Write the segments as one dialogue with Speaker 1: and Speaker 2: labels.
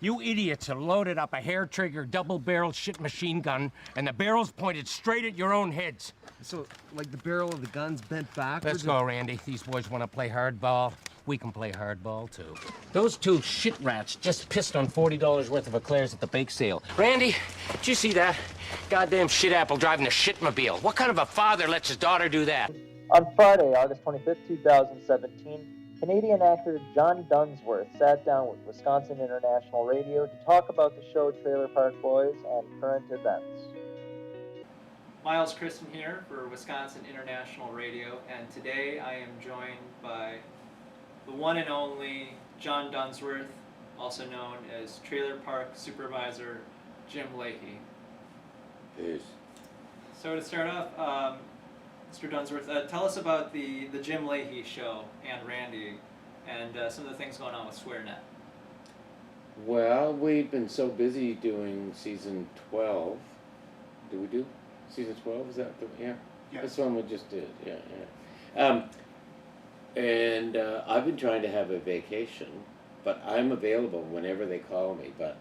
Speaker 1: You idiots have loaded up a hair-trigger, double-barrel shit machine gun, and the barrel's pointed straight at your own heads.
Speaker 2: So, like the barrel of the gun's bent backwards?
Speaker 1: Let's go, Randy. These boys want to play hardball. We can play hardball, too. Those two shit rats just pissed on $40 worth of eclairs at the bake sale. Randy, did you see that? Goddamn shit apple driving a shitmobile. What kind of a father lets his daughter do that?
Speaker 3: On Friday, August 25th, 2017, Canadian actor John Dunsworth sat down with Wisconsin International Radio to talk about the show Trailer Park Boys and current events.
Speaker 4: Miles Kristen here for Wisconsin International Radio, and today I am joined by the one and only John Dunsworth, also known as Trailer Park Supervisor Jim Leahy.
Speaker 5: Peace.
Speaker 4: So to start off, Mr. Dunsworth, tell us about the Jim Leahy show and Randy and some of the things going on with SwearNet.
Speaker 5: Well, we've been so busy doing season 12. Did we do season 12? Is that the, yeah?
Speaker 6: Yeah.
Speaker 5: This one we just did, yeah. And I've been trying to have a vacation, but I'm available whenever they call me, but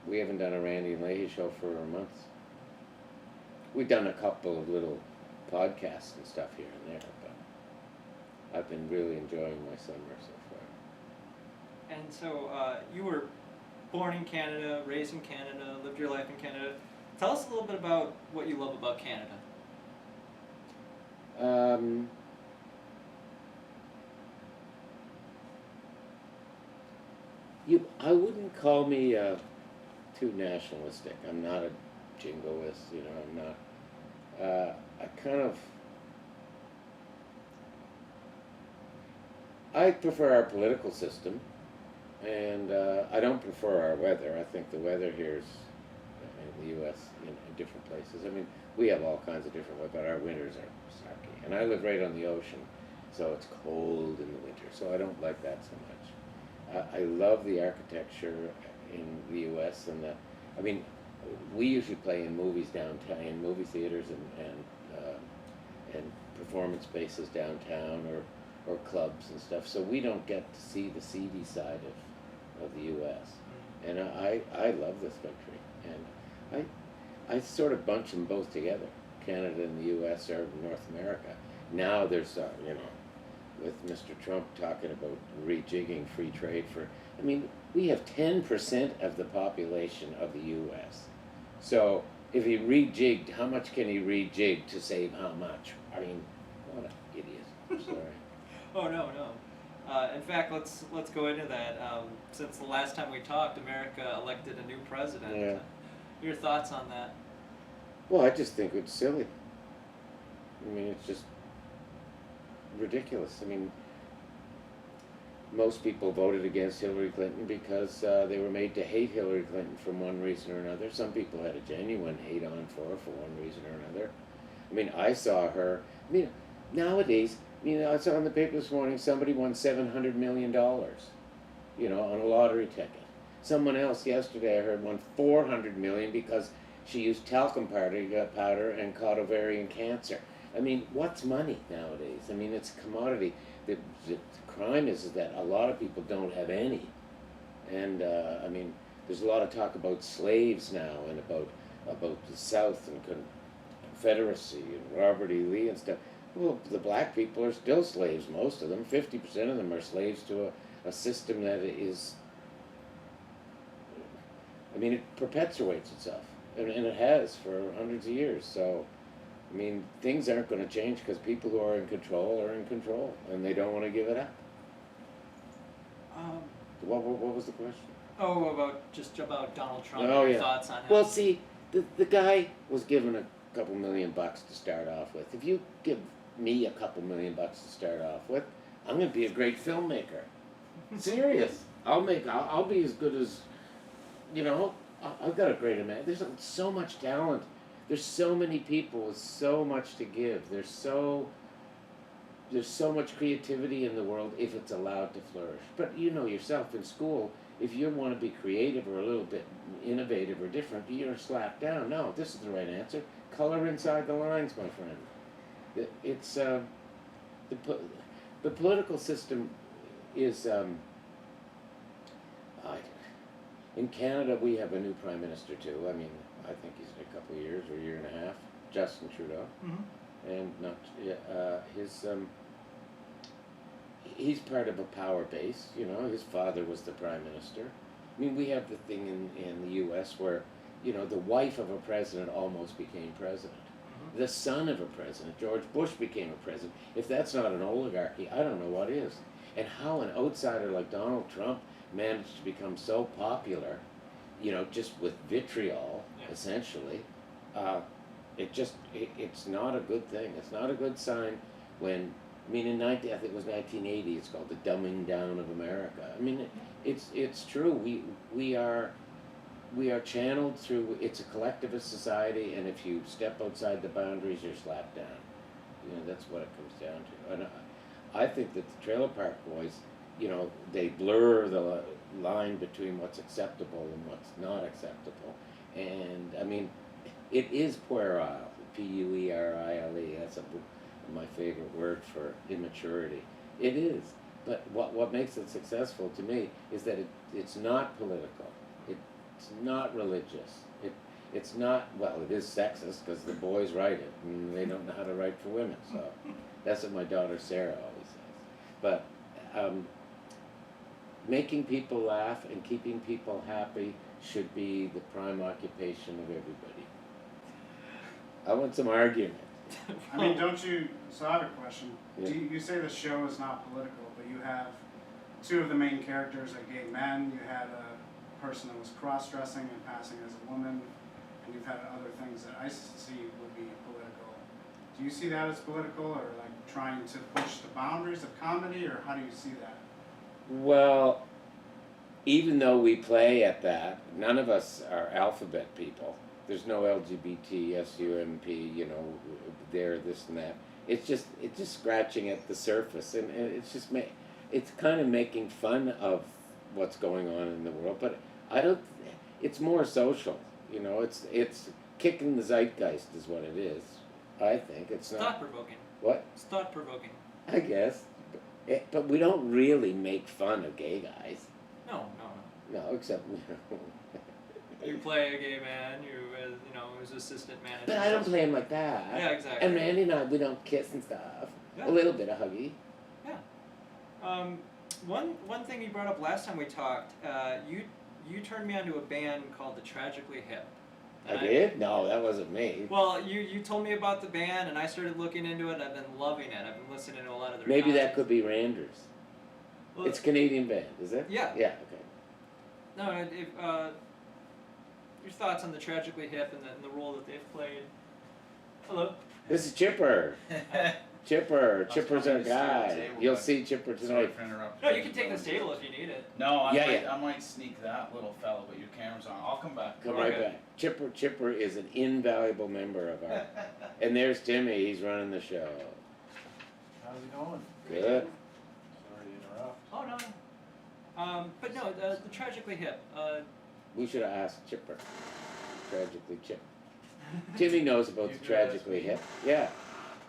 Speaker 5: we haven't done a Randy and Leahy show for months. We've done a couple of little podcasts and stuff here and there, but I've been really enjoying my summer so far.
Speaker 4: And so you were born in Canada, raised in Canada, lived your life in Canada. Tell us a little bit about what you love about Canada.
Speaker 5: I wouldn't call me too nationalistic. I'm not a jingoist, you know, I'm not. I prefer our political system, and I don't prefer our weather. I think the weather here is, in the U.S., in different places. I mean, we have all kinds of different weather, but our winters are sucky. And I live right on the ocean, so it's cold in the winter, so I don't like that so much. I love the architecture in the U.S. and I mean, we usually play in movies downtown, in movie theaters and performance spaces downtown or clubs and stuff. So we don't get to see the seedy side of the U.S. And I love this country, and I sort of bunch them both together. Canada and the U.S. are North America. Now there's you know, with Mr. Trump talking about rejigging free trade for. I mean, we have 10% of the population of the U.S. So if he rejigged, how much can he rejig to save how much? I mean, what an idiot. I'm sorry.
Speaker 4: Oh, no. In fact, let's go into that. Since the last time we talked, America elected a new president.
Speaker 5: Yeah.
Speaker 4: Your thoughts on that?
Speaker 5: Well, I just think it's silly. I mean, it's just ridiculous. I mean, most people voted against Hillary Clinton because they were made to hate Hillary Clinton for one reason or another. Some people had a genuine hate on for her for one reason or another. I mean, I saw her. I mean, nowadays, you know, I saw in the paper this morning somebody won $700 million, you know, on a lottery ticket. Someone else yesterday I heard won $400 million because she used talcum powder and caught ovarian cancer. I mean, what's money nowadays? I mean, it's a commodity. The crime is that a lot of people don't have any. And, I mean, there's a lot of talk about slaves now and about the South and Confederacy and Robert E. Lee and stuff. Well, the black people are still slaves, most of them. 50% of them are slaves to a system that is, I mean, it perpetuates itself. And it has for hundreds of years. So, I mean, things aren't going to change because people who are in control, and they don't want to give it up. What was the question?
Speaker 4: Oh, about Donald Trump.
Speaker 5: Oh,
Speaker 4: Your
Speaker 5: yeah.
Speaker 4: thoughts on him?
Speaker 5: Well, see, the guy was given a couple $1 million to start off with. If you give me a couple $1 million to start off with, I'm going to be a great filmmaker. Serious. I'll be as good as, you know. I've got a great amount. There's so much talent. There's so many people with so much to give. There's so much creativity in the world if it's allowed to flourish. But you know yourself, in school, if you want to be creative or a little bit innovative or different, you're slapped down. No, this is the right answer. Color inside the lines, my friend. It's the political system is In Canada, we have a new prime minister too. I mean, I think he's in a couple of years or a year and a half, Justin Trudeau, and not he's part of a power base. You know, his father was the prime minister. I mean, we have the thing in the U.S. where, you know, the wife of a president almost became president. The son of a president, George Bush, became a president. If that's not an oligarchy, I don't know what is. And how an outsider like Donald Trump managed to become so popular, you know, just with vitriol, essentially, it's not a good thing. It's not a good sign when, I mean, I think it was 1980, it's called the dumbing down of America. I mean, it's true. We are channeled through, it's a collectivist society, and if you step outside the boundaries, you're slapped down. You know, that's what it comes down to. And I think that the Trailer Park Boys, you know, they blur the line between what's acceptable and what's not acceptable. And, I mean, it is puerile, P-U-E-R-I-L-E, that's my favorite word for immaturity. It is. But what makes it successful to me is that it's not political. It's not religious. It's not, well, it is sexist because the boys write it and they don't know how to write for women. So that's what my daughter Sarah always says. But making people laugh and keeping people happy should be the prime occupation of everybody. I want some argument.
Speaker 6: I mean, don't you, so I have a question.
Speaker 5: Yeah.
Speaker 6: You say the show is not political, but you have two of the main characters are gay men. You had a person that was cross-dressing and passing as a woman, and you've had other things that I see would be political. Do you see that as political, or like trying to push the boundaries of comedy, or how do you see that?
Speaker 5: Well, even though we play at that, none of us are alphabet people. There's no LGBT, SUMP, you know, there, this and that. It's just scratching at the surface, and it's just it's kind of making fun of what's going on in the world. But it's more social, you know. It's kicking the zeitgeist is what it is. I think it's not
Speaker 4: Thought-provoking.
Speaker 5: What?
Speaker 4: It's thought-provoking.
Speaker 5: I guess, but we don't really make fun of gay guys.
Speaker 4: No.
Speaker 5: No, except
Speaker 4: You play a gay man, his assistant manager.
Speaker 5: But I don't play him like that.
Speaker 4: Yeah, exactly.
Speaker 5: And Randy and I, we don't kiss and stuff.
Speaker 4: Yeah.
Speaker 5: A little bit of huggy.
Speaker 4: Yeah. One thing you brought up last time we talked, you turned me onto a band called the Tragically Hip.
Speaker 5: I did? No, that wasn't me.
Speaker 4: Well, you told me about the band, and I started looking into it, and I've been loving it. I've been listening to a lot of their
Speaker 5: Maybe that
Speaker 4: concerts.
Speaker 5: could be Randers.
Speaker 4: Well,
Speaker 5: It's a Canadian band, is it?
Speaker 4: Yeah.
Speaker 5: Yeah, okay.
Speaker 4: No, your thoughts on the Tragically Hip and the role that they've played. Hello.
Speaker 5: This is Chipper. Chipper's our
Speaker 7: coming to steal the
Speaker 5: guy.
Speaker 7: table,
Speaker 5: You'll
Speaker 7: but-
Speaker 5: see Chipper
Speaker 7: Sorry
Speaker 5: tonight.
Speaker 7: for interrupting.
Speaker 4: No, you can take this table if you need it.
Speaker 7: No,
Speaker 5: Yeah.
Speaker 7: I might sneak that little fella, but your camera's on. I'll come back.
Speaker 5: Come
Speaker 4: Alright.
Speaker 5: right back. Chipper is an invaluable member of our. And there's Timmy. He's running the show.
Speaker 7: How's it going?
Speaker 5: Good.
Speaker 7: Sorry to interrupt.
Speaker 4: Oh no. But no, the Tragically Hip.
Speaker 5: We should have asked Chipper. Tragically Chip. Timmy knows about
Speaker 7: You
Speaker 5: the
Speaker 7: could ask
Speaker 5: Tragically
Speaker 7: me.
Speaker 5: Hip. Yeah.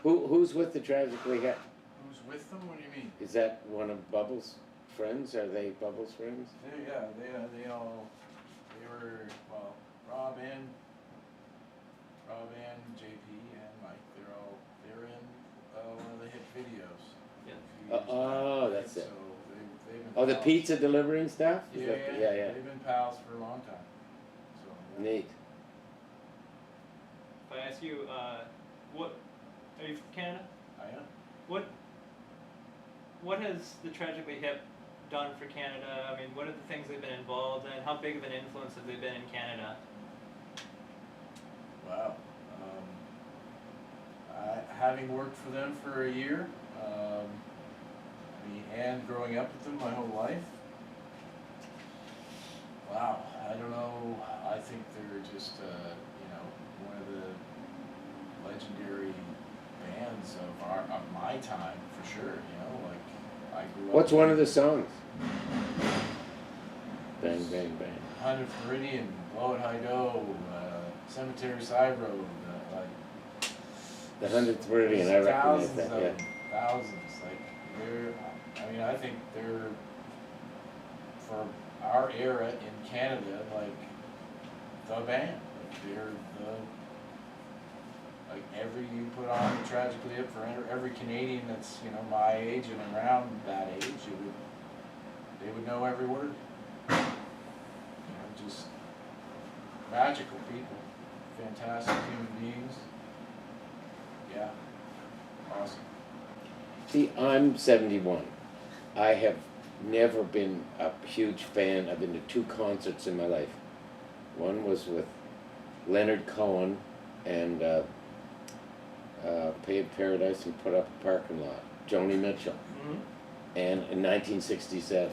Speaker 5: Who's with the Tragically Hip?
Speaker 7: Who's with them? What do you mean?
Speaker 5: Is that one of Bubbles' friends? Are they Bubbles' friends?
Speaker 7: They were, well, Rob and JP and Mike, they're in one of the hit videos.
Speaker 4: Yeah.
Speaker 7: A few years
Speaker 5: Oh,
Speaker 7: back,
Speaker 5: that's
Speaker 7: right?
Speaker 5: it.
Speaker 7: So they've been
Speaker 5: Oh, the
Speaker 7: pals.
Speaker 5: pizza delivering stuff? Is
Speaker 7: Yeah,
Speaker 5: that-
Speaker 7: yeah,
Speaker 5: yeah.
Speaker 7: They've been pals for a long time. So yeah.
Speaker 5: Neat.
Speaker 4: If I ask you, what are you from Canada?
Speaker 7: I am.
Speaker 4: What has the Tragically Hip done for Canada? I mean, what are the things they've been involved in? How big of an influence have they been in Canada?
Speaker 7: Wow. Having worked for them for a year, and growing up with them my whole life, wow, I don't know, I think they're just, one of the legendary bands of my time, for sure, like, I grew up.
Speaker 5: What's one of the songs? Bang, bang, bang.
Speaker 7: 100th Meridian, Blow It High Do, Cemetery Side Road, like,
Speaker 5: The 100th Meridian, I recognize
Speaker 7: thousands
Speaker 5: that,
Speaker 7: of
Speaker 5: yeah.
Speaker 7: them, thousands, like, I think they're, for our era in Canada, like the band, like they're the, like you put on Tragically Hip for every Canadian that's, you know, my age and around that age, they would know every word. You know, just magical people, fantastic human beings. Yeah, awesome.
Speaker 5: See, I'm 71. I have never been a huge fan. I've been to 2 concerts in my life. One was with Leonard Cohen and Paid Paradise and Put Up a Parking Lot, Joni Mitchell, and in 1967.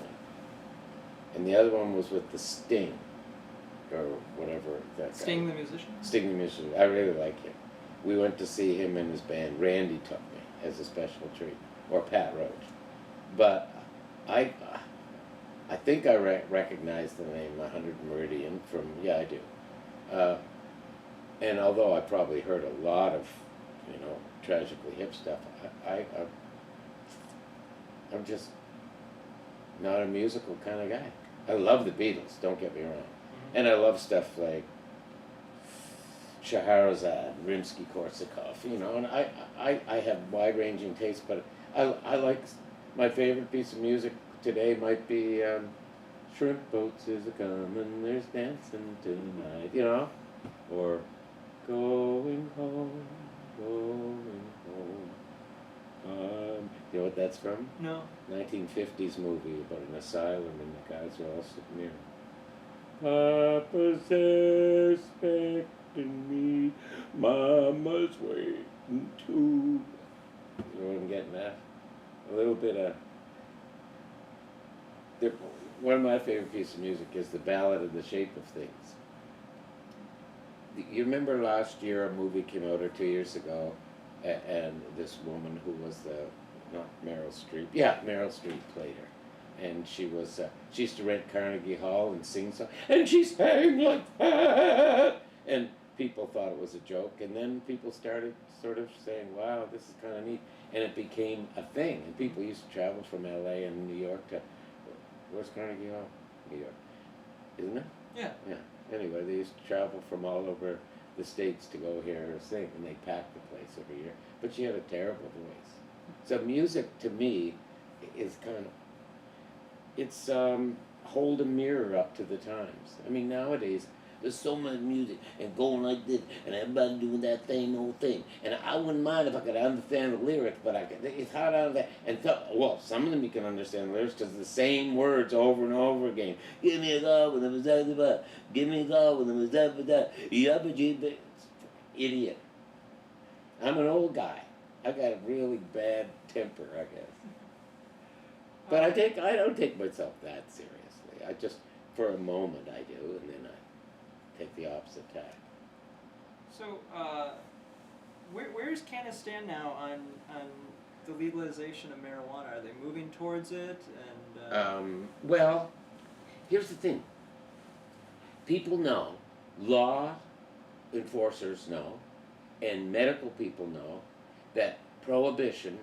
Speaker 5: And the other one was with the Sting, or whatever that guy.
Speaker 4: Sting the musician?
Speaker 5: Sting the musician. I really like him. We went to see him and his band. Randy took me as a special treat, or Pat Roach. But I think I recognize the name 100 Meridian from, yeah, I do. And although I probably heard a lot of, you know, Tragically Hip stuff, I'm just not a musical kind of guy. I love the Beatles, don't get me wrong. And I love stuff like Scheherazade, Rimsky-Korsakov, you know, and I have wide-ranging tastes, but I like, my favorite piece of music today might be Shrimp Boats is a-comin', there's dancing tonight, you know, or Going Home, Going Home. You know what that's from?
Speaker 4: No.
Speaker 5: 1950s movie about an asylum and the guys are all sitting there. Papa's expecting me, Mama's waiting too. You know what I'm getting at? A little bit of... One of my favorite pieces of music is the Ballad of the Shape of Things. You remember last year a movie came out, or 2 years ago, and this woman who was not Meryl Streep, yeah, Meryl Streep played her. And she used to rent Carnegie Hall and sing songs, and she sang like that! And people thought it was a joke, and then people started sort of saying, wow, this is kind of neat. And it became a thing, and people used to travel from LA and New York to, where's Carnegie Hall? New York, isn't it?
Speaker 4: Yeah.
Speaker 5: Yeah. Anyway, they used to travel from all over the States to go hear her sing, and they packed the place every year. But she had a terrible voice. So music, to me, is kind of, it's hold a mirror up to the times. I mean, nowadays, there's so much music and going like this, and everybody doing that same old thing. And I wouldn't mind if I could understand the lyrics, but it's hard out of that. And well, some of them you can understand the lyrics because the same words over and over again. Give me a call when I'm a give me a call when I'm a idiot. I'm an old guy. I got a really bad temper, I guess. But I don't take myself that seriously. I just, for a moment I do, and then I take the opposite tack.
Speaker 4: So, where does Canada stand now on the legalization of marijuana? Are they moving towards it? And
Speaker 5: well, here's the thing. People know, law enforcers know, and medical people know that prohibition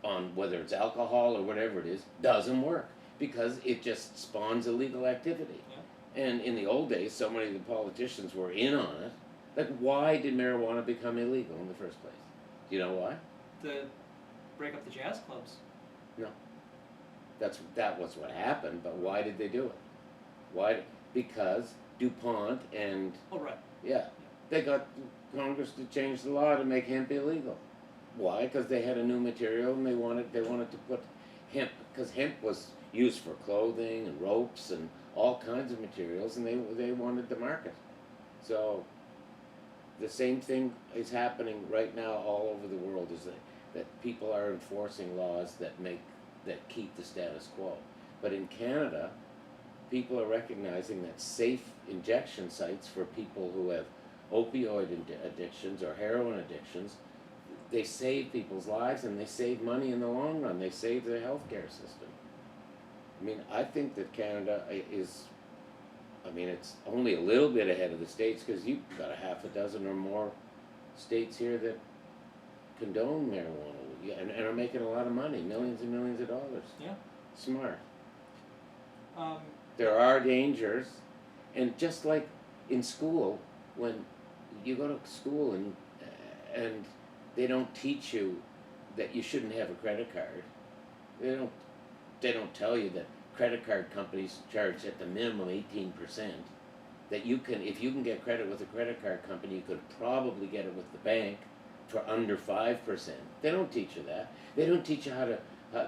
Speaker 5: on whether it's alcohol or whatever it is doesn't work because it just spawns illegal activity.
Speaker 4: Yeah.
Speaker 5: And in the old days, so many of the politicians were in on it. Like, why did marijuana become illegal in the first place? Do you know why?
Speaker 4: To break up the jazz clubs.
Speaker 5: No. That was what happened, but why did they do it? Why? Because DuPont and...
Speaker 4: Oh, right.
Speaker 5: Yeah. They got Congress to change the law to make hemp illegal. Why? Because they had a new material and they wanted to put hemp, because hemp was used for clothing and ropes and all kinds of materials, and they wanted the market. So the same thing is happening right now all over the world, is that people are enforcing laws that keep the status quo. But in Canada, people are recognizing that safe injection sites for people who have opioid addictions or heroin addictions, they save people's lives and they save money in the long run. They save the healthcare system. I mean, I think that Canada is, it's only a little bit ahead of the States because you've got a half a dozen or more states here that condone marijuana and are making a lot of money, millions and millions of dollars.
Speaker 4: Yeah.
Speaker 5: Smart. There are dangers, and just like in school, when you go to school and they don't teach you that you shouldn't have a credit card. They don't tell you that credit card companies charge at the minimum 18%. That you can, if you can get credit with a credit card company, you could probably get it with the bank for under 5%. They don't teach you that. They don't teach you how to.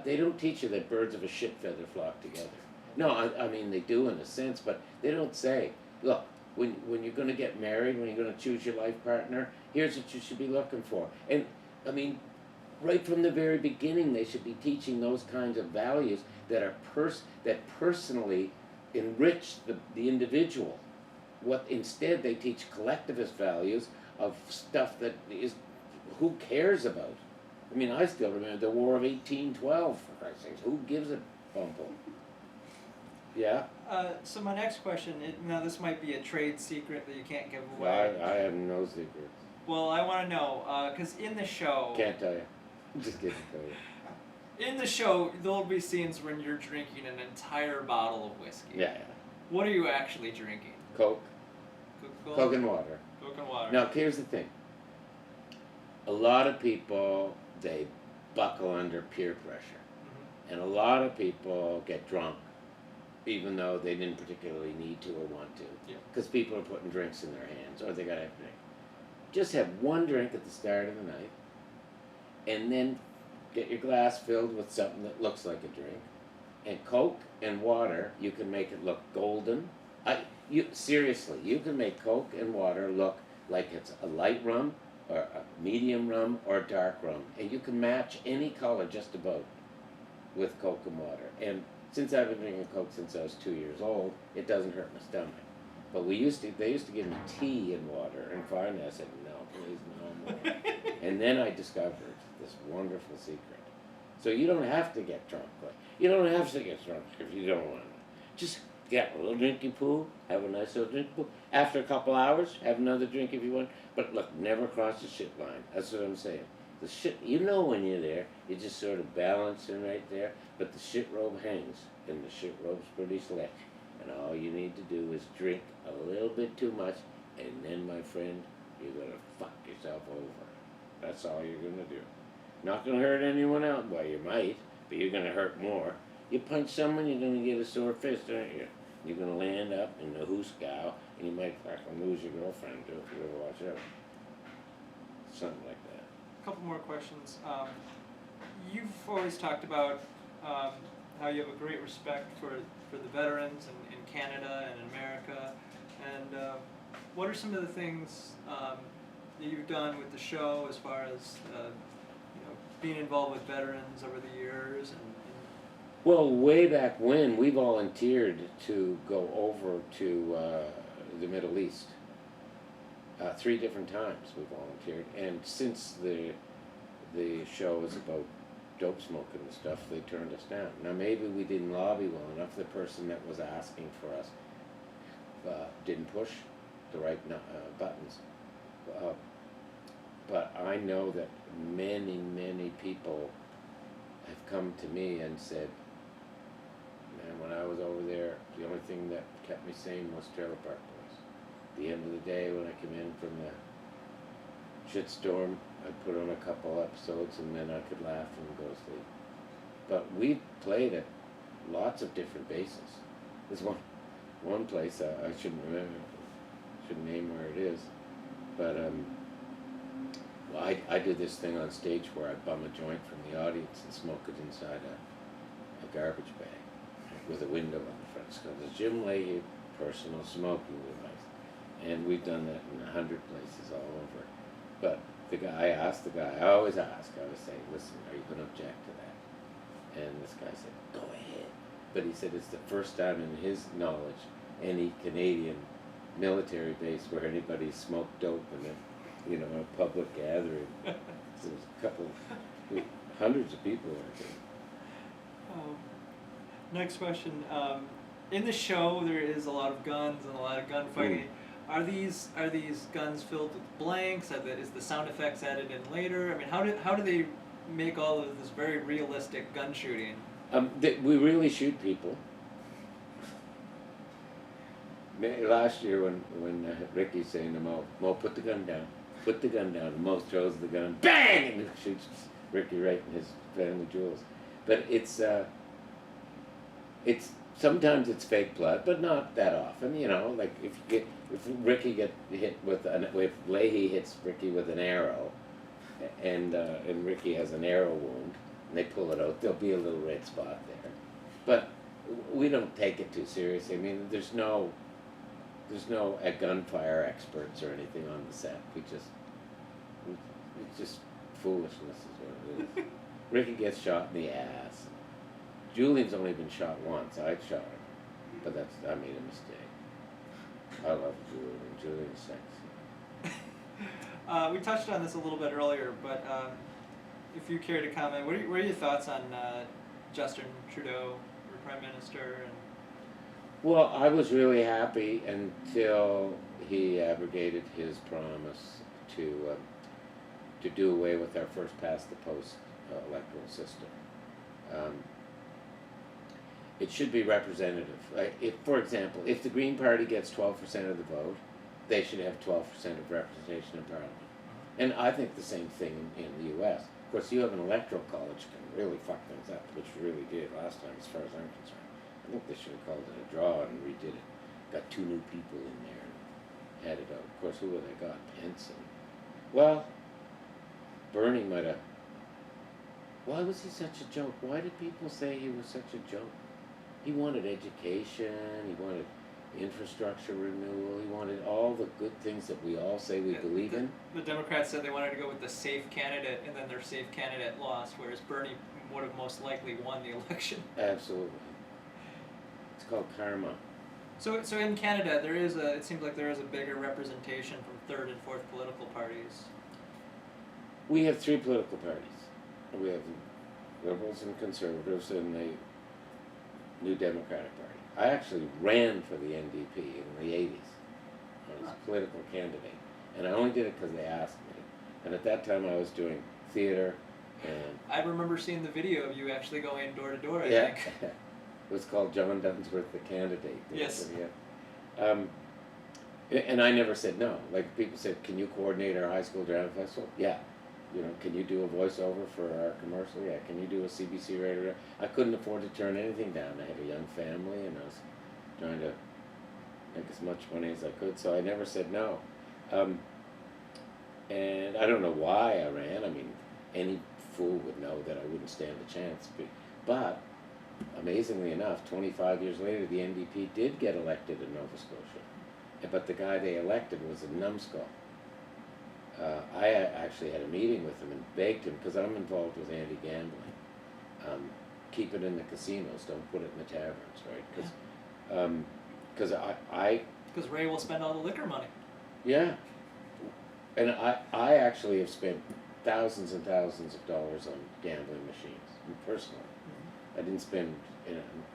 Speaker 5: They don't teach you that birds of a shit feather flock together. No, I mean they do in a sense, but they don't say, look, when you're going to get married, when you're going to choose your life partner, here's what you should be looking for. And I mean, right from the very beginning, they should be teaching those kinds of values that are that personally enrich the individual. What instead they teach collectivist values of stuff that is, who cares about? I mean, I still remember the War of 1812, for Christ's sakes. Who gives a bumble? Yeah?
Speaker 4: So my next question, now this might be a trade secret that you can't give
Speaker 5: Well,
Speaker 4: away.
Speaker 5: I have no secrets.
Speaker 4: Well, I want to know, because in the show...
Speaker 5: Can't tell you. Just kidding, tell you.
Speaker 4: In the show, there'll be scenes when you're drinking an entire bottle of whiskey.
Speaker 5: Yeah.
Speaker 4: What are you actually drinking?
Speaker 5: Coke.
Speaker 4: Coca-Cola?
Speaker 5: Coke and water.
Speaker 4: Coke and water.
Speaker 5: Now, here's the thing. A lot of people, they buckle under peer pressure.
Speaker 4: Mm-hmm.
Speaker 5: And a lot of people get drunk, even though they didn't particularly need to or want to.
Speaker 4: Yeah.
Speaker 5: Because people are putting drinks in their hands, or they got to have a drink. Just have one drink at the start of the night, and then get your glass filled with something that looks like a drink. And Coke and water, you can make it look golden. Seriously, you can make Coke and water look like it's a light rum, or a medium rum, or a dark rum. And you can match any color just about with Coke and water. And since I've been drinking Coke since I was 2 years old, it doesn't hurt my stomach. But they used to give me tea and water, and finally I said, no, please, no more. And then I discovered this wonderful secret. So you don't have to get drunk. You don't have to get drunk if you don't want to. Just get a little drinking pool, have a nice little drinking pool. After a couple hours, have another drink if you want. But look, never cross the shit line. That's what I'm saying. The shit, you know when you're there, you're just sort of balancing right there, but the shit robe hangs, and the shit robe's pretty slick. And all you need to do is drink a little bit too much, and then, my friend, you're going to fuck yourself over. That's all you're going to do. Not going to hurt anyone else. Well, you might, but you're going to hurt more. You punch someone, you're going to get a sore fist, aren't you? You're going to land up in the hoosegow, and you might fucking lose your girlfriend, too, if you ever watch out. Something like that.
Speaker 4: A couple more questions. You've always talked about how you have a great respect for the veterans in Canada and in America. And what are some of the things that you've done with the show as far as being involved with veterans over the years?
Speaker 5: Well, way back when, we volunteered to go over to the Middle East. 3 different times we volunteered, and since the show is about dope smoking and stuff, they turned us down. Now maybe we didn't lobby well enough. The person that was asking for us didn't push the right buttons. But I know that many people have come to me and said, man, when I was over there, the only thing that kept me sane was Trailer Park Boys. At the end of the day, when I came in from the shitstorm, I'd put on a couple episodes and then I could laugh and go to sleep. But we played at lots of different bases. There's one place, I shouldn't name where it is, but well, I do this thing on stage where I bum a joint from the audience and smoke it inside a garbage bag with a window on the front. It's called the Jim Leahy Personal Smoking Device. And we've done that in 100 places all over. But I always say, listen, are you going to object to that? And this guy said, go ahead. But he said it's the first time in his knowledge any Canadian military base where anybody smoked dope in a public gathering. So there's hundreds of people there.
Speaker 4: Next question. In the show, there is a lot of guns and a lot of gunfighting. Are these guns filled with blanks? Is the sound effects added in later? I mean, how do they make all of this very realistic gun shooting?
Speaker 5: We really shoot people. Last year when Ricky's saying to Mo, put the gun down, and Mo throws the gun, bang, and shoots Ricky right in his family jewels. But it's sometimes it's fake blood, but not that often. You know, like if Ricky get hit if Leahy hits Ricky with an arrow, and Ricky has an arrow wound, and they pull it out, there'll be a little red spot there. But we don't take it too seriously. I mean, there's no gunfire experts or anything on the set. It's just foolishness is what it is. Ricky gets shot in the ass. Julian's only been shot once. I shot him, but I made a mistake. I love Julian. Julian's sexy.
Speaker 4: We touched on this a little bit earlier, but if you care to comment, what are your thoughts on Justin Trudeau, your Prime Minister? And
Speaker 5: Well, I was really happy until he abrogated his promise to do away with our first past the post electoral system. It should be representative. For example, if the Green Party gets 12% of the vote, they should have 12% of representation in Parliament. And I think the same thing in the U.S. Of course, you have an electoral college can really fuck things up, which really did last time, as far as I'm concerned. I think they should have called it a draw and redid it. Got 2 new people in there and had it out. Of course, who have they got? Pence and... Well, Bernie might have... Why was he such a joke? Why did people say he was such a joke? He wanted education, he wanted infrastructure renewal, he wanted all the good things that we all say we believe in.
Speaker 4: The Democrats said they wanted to go with the safe candidate, and then their safe candidate lost, whereas Bernie would have most likely won the election.
Speaker 5: Absolutely. It's called karma.
Speaker 4: So in Canada, it seems like there is a bigger representation from third and fourth political parties.
Speaker 5: We have 3 political parties. We have Liberals and Conservatives and the New Democratic Party. I actually ran for the NDP in the 80s. I was a political candidate. And I only did it because they asked me. And at that time I was doing theater and...
Speaker 4: I remember seeing the video of you actually going door to door, I
Speaker 5: Yeah.
Speaker 4: think.
Speaker 5: It was called John Dunsworth, the Candidate.
Speaker 4: Yes.
Speaker 5: And I never said no. Like people said, can you coordinate our high school drama festival? Yeah. You know, can you do a voiceover for our commercial? Yeah. Can you do a CBC radio? I couldn't afford to turn anything down. I had a young family and I was trying to make as much money as I could, so I never said no. And I don't know why I ran. I mean, any fool would know that I wouldn't stand a chance. But amazingly enough, 25 years later, the NDP did get elected in Nova Scotia. But the guy they elected was a numbskull. I actually had a meeting with him and begged him, because I'm involved with anti-gambling, keep it in the casinos, don't put it in the taverns, right? Because
Speaker 4: Because Ray will spend all the liquor money.
Speaker 5: Yeah. And I actually have spent thousands and thousands of dollars on gambling machines, personally. I didn't spend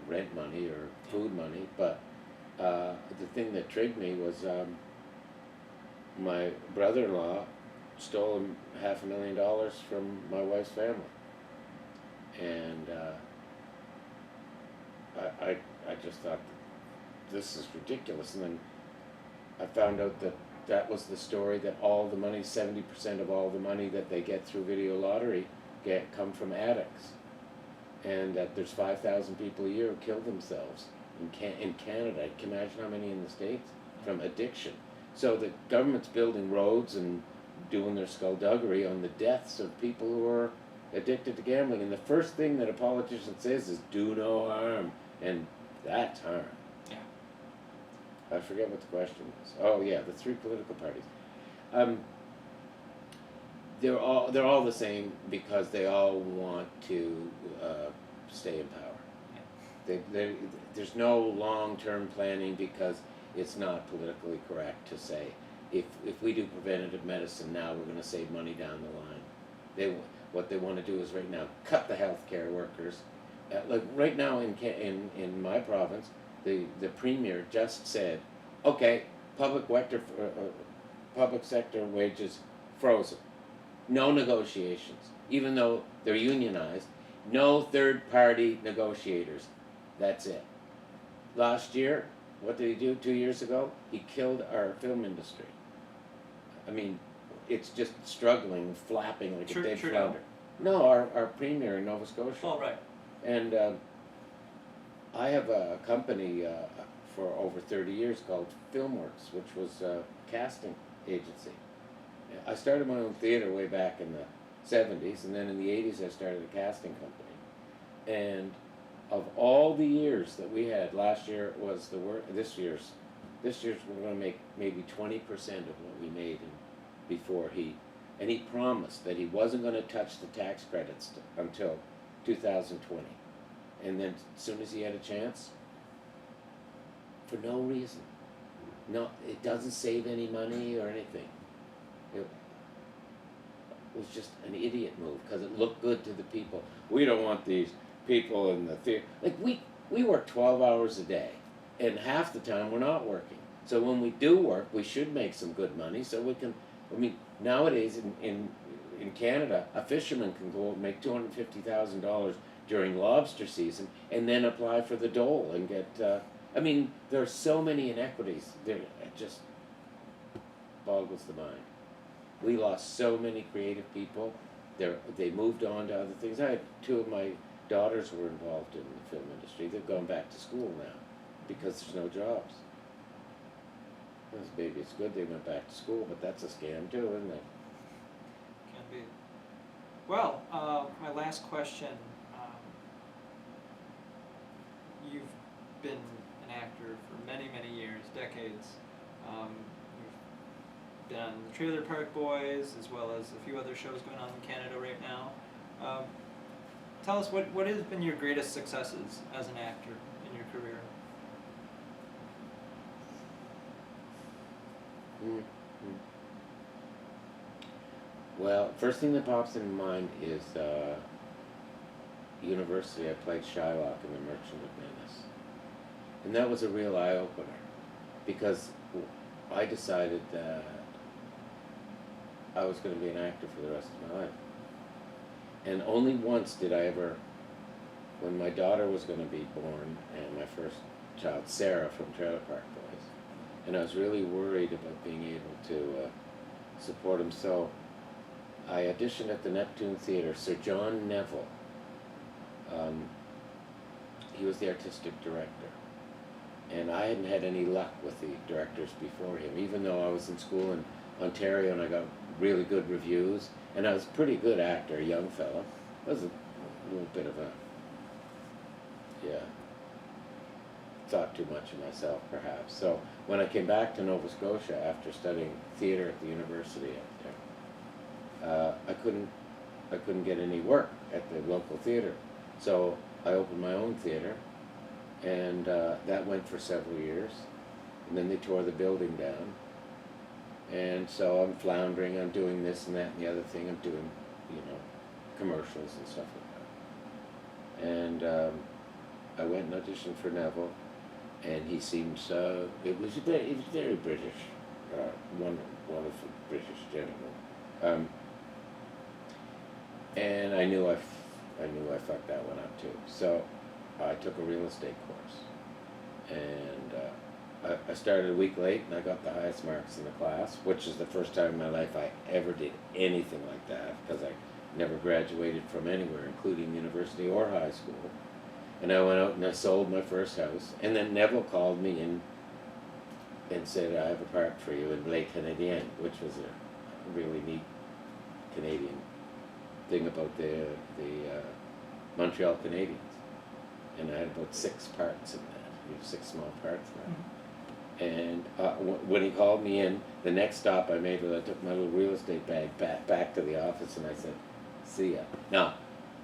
Speaker 5: rent money or food money, but the thing that trigged me was my brother-in-law stole $500,000 from my wife's family, and I just thought, this is ridiculous. And then I found out that was the story, that all the money, 70% of all the money that they get through video lottery come from addicts, and that there's 5,000 people a year who kill themselves in Canada. Can you imagine how many in the States? From addiction. So the government's building roads and doing their skullduggery on the deaths of people who are addicted to gambling. And the first thing that a politician says is, do no harm. And that's harm.
Speaker 4: Yeah.
Speaker 5: I forget what the question was. Oh yeah, the 3 political parties. They're all the same because they all want to stay in power. There's no long-term planning, because it's not politically correct to say, if we do preventative medicine now, we're going to save money down the line. What they want to do is right now cut the healthcare workers. Like right now in my province, the premier just said, okay, public sector wages frozen, no negotiations, even though they're unionized, no third-party negotiators. That's it. Last year, what did he do 2 years ago? He killed our film industry. I mean, it's just struggling, flapping like a dead flounder. No, our premier in Nova Scotia.
Speaker 4: Oh, right.
Speaker 5: And I have a company for over 30 years called Filmworks, which was a casting agency. I started my own theater way back in the 70s, and then in the 80s I started a casting company. And of all the years that we had, last year was the worst. This year's we're going to make maybe 20% of what we made before he promised that he wasn't going to touch the tax credits until 2020. And then as soon as he had a chance, for no reason, no, it doesn't save any money or anything. It was just an idiot move because it looked good to the people. We don't want these people in the theater. Like we work 12 hours a day, and half the time we're not working. So when we do work, we should make some good money so we can. I mean, nowadays in Canada, a fisherman can go and make $250,000 during lobster season, and then apply for the dole and get. I mean, there are so many inequities. It just boggles the mind. We lost so many creative people. They moved on to other things. I had two of my daughters were involved in the film industry. They've gone back to school now because there's no jobs. Maybe it's good they went back to school, but that's a scam too, isn't it?
Speaker 4: Can be. Well, my last question. You've been an actor for many, many years, decades. You've been on the Trailer Park Boys, as well as a few other shows going on in Canada right now. Tell us, what has been your greatest successes as an actor in your career?
Speaker 5: Well, first thing that pops in mind is university. I played Shylock in The Merchant of Venice. And that was a real eye-opener because I decided that I was going to be an actor for the rest of my life. And only once did I ever, when my daughter was going to be born, and my first child, Sarah, from Trailer Park Boys, and I was really worried about being able to support him. So I auditioned at the Neptune Theatre. Sir John Neville, he was the artistic director. And I hadn't had any luck with the directors before him, even though I was in school in Ontario and I got really good reviews. And I was a pretty good actor, a young fella. I was a little bit of a, thought too much of myself perhaps. So when I came back to Nova Scotia after studying theater at the university up there, I couldn't get any work at the local theater. So I opened my own theater, and that went for several years. And then they tore the building down. And so I'm floundering, I'm doing this and that and the other thing. I'm doing, commercials and stuff like that. And I went and auditioned for Neville, and he seemed so, it was very British, wonderful British gentleman. And I knew I fucked that one up too. So I took a real estate course, and I started a week late, and I got the highest marks in the class, which is the first time in my life I ever did anything like that, because I never graduated from anywhere, including university or high school. And I went out and I sold my first house, and then Neville called me in and said, I have a part for you in Les Canadiens, which was a really neat Canadian thing about the Montreal Canadiens. And I had about 6 parts in that, 6 small parts in that. And when he called me in, the next stop I made was I took my little real estate bag back to the office, and I said, see ya. Now,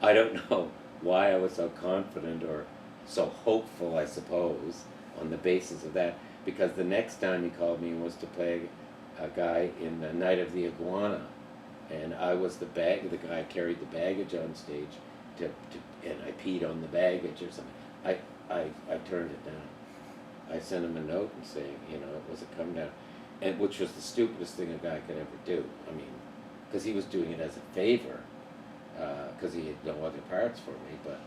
Speaker 5: I don't know why I was so confident or so hopeful, I suppose, on the basis of that, because the next time he called me was to play a guy in The Night of the Iguana, and I was the guy carried the baggage on stage, and I peed on the baggage or something. I turned it down. I sent him a note and saying, it was a come down, and which was the stupidest thing a guy could ever do. I mean, because he was doing it as a favor, because he had no other parts for me, but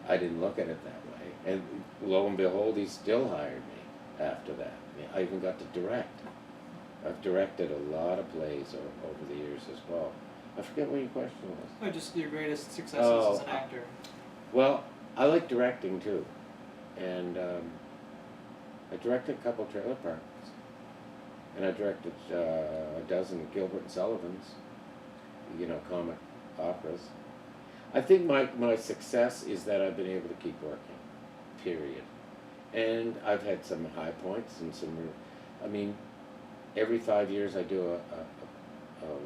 Speaker 5: I didn't look at it that way. And lo and behold, he still hired me after that. I even got to direct. I've directed a lot of plays over the years as well. I forget what your question was.
Speaker 4: Oh, just your greatest successes as an actor.
Speaker 5: Well, I like directing too, and I directed a couple trailer parks, and I directed a dozen Gilbert and Sullivan's, comic operas. I think my success is that I've been able to keep working, period. And I've had some high points and some, every 5 years I do a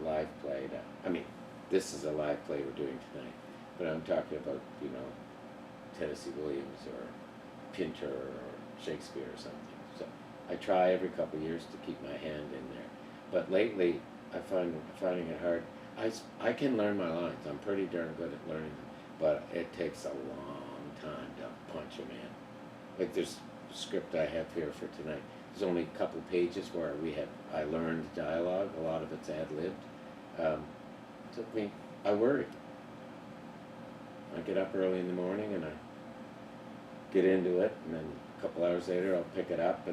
Speaker 5: live play. This is a live play we're doing tonight, but I'm talking about, Tennessee Williams or Pinter or Shakespeare or something. So I try every couple of years to keep my hand in there. But lately, I'm finding it hard. I can learn my lines. I'm pretty darn good at learning them, but it takes a long time to punch them in. Like there's a script I have here for tonight. There's only a couple pages where I learned dialogue. A lot of it's ad-libbed. Took me, I worry. I get up early in the morning and I get into it, and then a couple hours later I'll pick it up.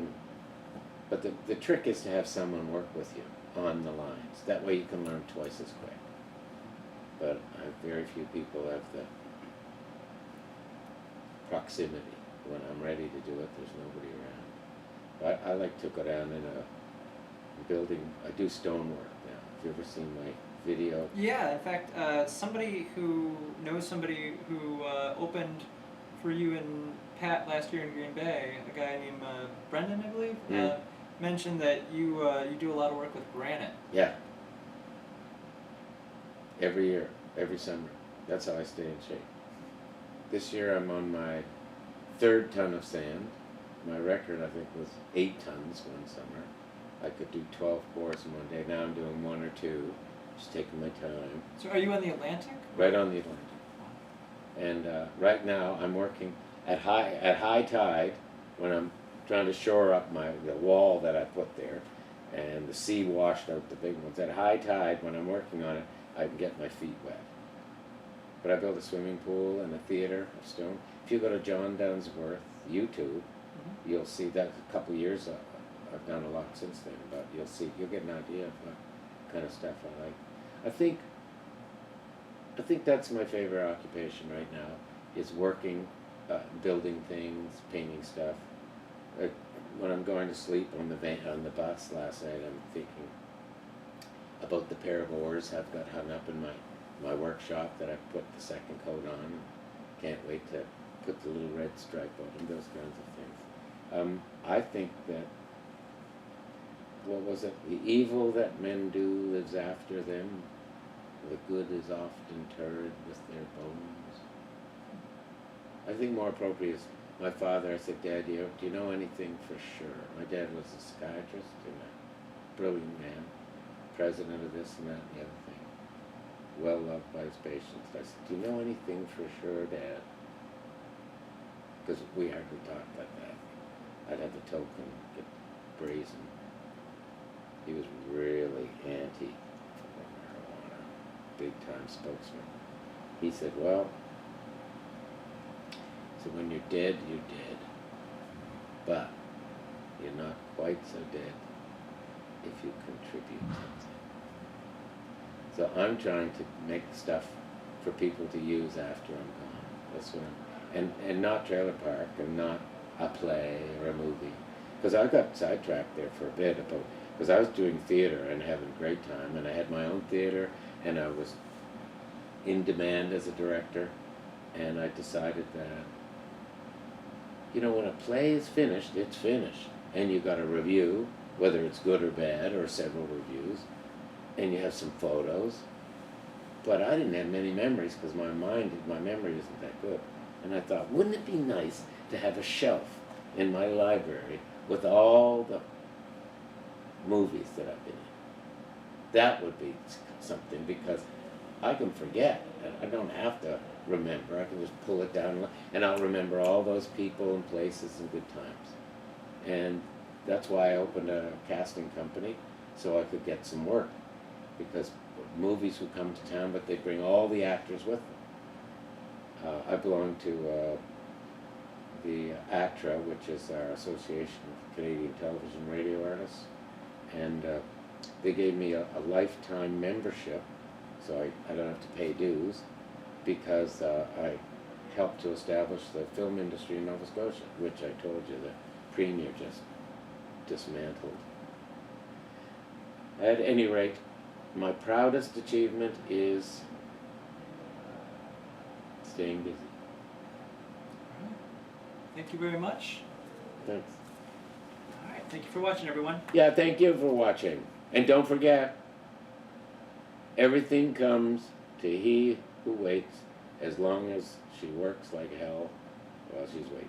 Speaker 5: But the trick is to have someone work with you on the lines. That way you can learn twice as quick. But very few people have the proximity. When I'm ready to do it, there's nobody around. But I like to go down in a building. I do stonework now. Have you ever seen my video?
Speaker 4: Yeah, in fact, somebody who knows somebody who opened for you and Pat last year in Green Bay, a guy named Brendan, I believe, mentioned that you do a lot of work with granite.
Speaker 5: Yeah. Every year, every summer. That's how I stay in shape. This year I'm on my 3rd ton of sand. My record, I think, was 8 tons one summer. I could do 12 pours in one day. Now I'm doing 1 or 2, just taking my time.
Speaker 4: So are you on the Atlantic?
Speaker 5: Right on the Atlantic. And right now I'm working at high tide when I'm trying to shore up the wall that I put there, and the sea washed out the big ones. At high tide, when I'm working on it, I can get my feet wet. But I built a swimming pool and a theater of stone. If you go to John Dunsworth YouTube, you'll see that a couple of years I've done a lot since then, but you'll get an idea of what kind of stuff I like. I think that's my favorite occupation right now, is working, building things, painting stuff. When I'm going to sleep on the bus last night, I'm thinking about the pair of oars I've got hung up in my workshop that I've put the second coat on. Can't wait to put the little red stripe on them, those kinds of things. I think that, what was it? The evil that men do lives after them. The good is often interred with their bones. I think more appropriate is my father. I said, Dad, do you know anything for sure? My dad was a psychiatrist and a brilliant man, president of this and that and the other thing, well loved by his patients. I said, do you know anything for sure, Dad? Because we hardly talked like that. I'd have the token, get brazen. He was really anti-marijuana, big-time spokesman. He said, well, so when you're dead, you're dead. But you're not quite so dead if you contribute something. So I'm trying to make stuff for people to use after I'm gone. That's what and not trailer park and not a play or a movie. Because I got sidetracked there for a bit because I was doing theater and having a great time, and I had my own theater and I was in demand as a director, and I decided that, when a play is finished, it's finished. And you got a review, whether it's good or bad, or several reviews, and you have some photos. But I didn't have many memories because my memory isn't that good. And I thought, wouldn't it be nice to have a shelf in my library with all the movies that I've been in? That would be something, because I can forget. I don't have to remember. I can just pull it down and I'll remember all those people and places and good times. And that's why I opened a casting company, so I could get some work, because movies would come to town, but they'd bring all the actors with them. I belong to the ACTRA, which is our Association of Canadian Television and Radio Artists, and they gave me a lifetime membership, so I don't have to pay dues, because I helped to establish the film industry in Nova Scotia, which I told you the Premier just dismantled. At any rate, my proudest achievement is staying busy.
Speaker 4: Thank you very much.
Speaker 5: Thanks.
Speaker 4: All right, thank you for watching, everyone.
Speaker 5: Yeah, thank you for watching. And don't forget, everything comes to he who waits, as long as she works like hell while she's waiting.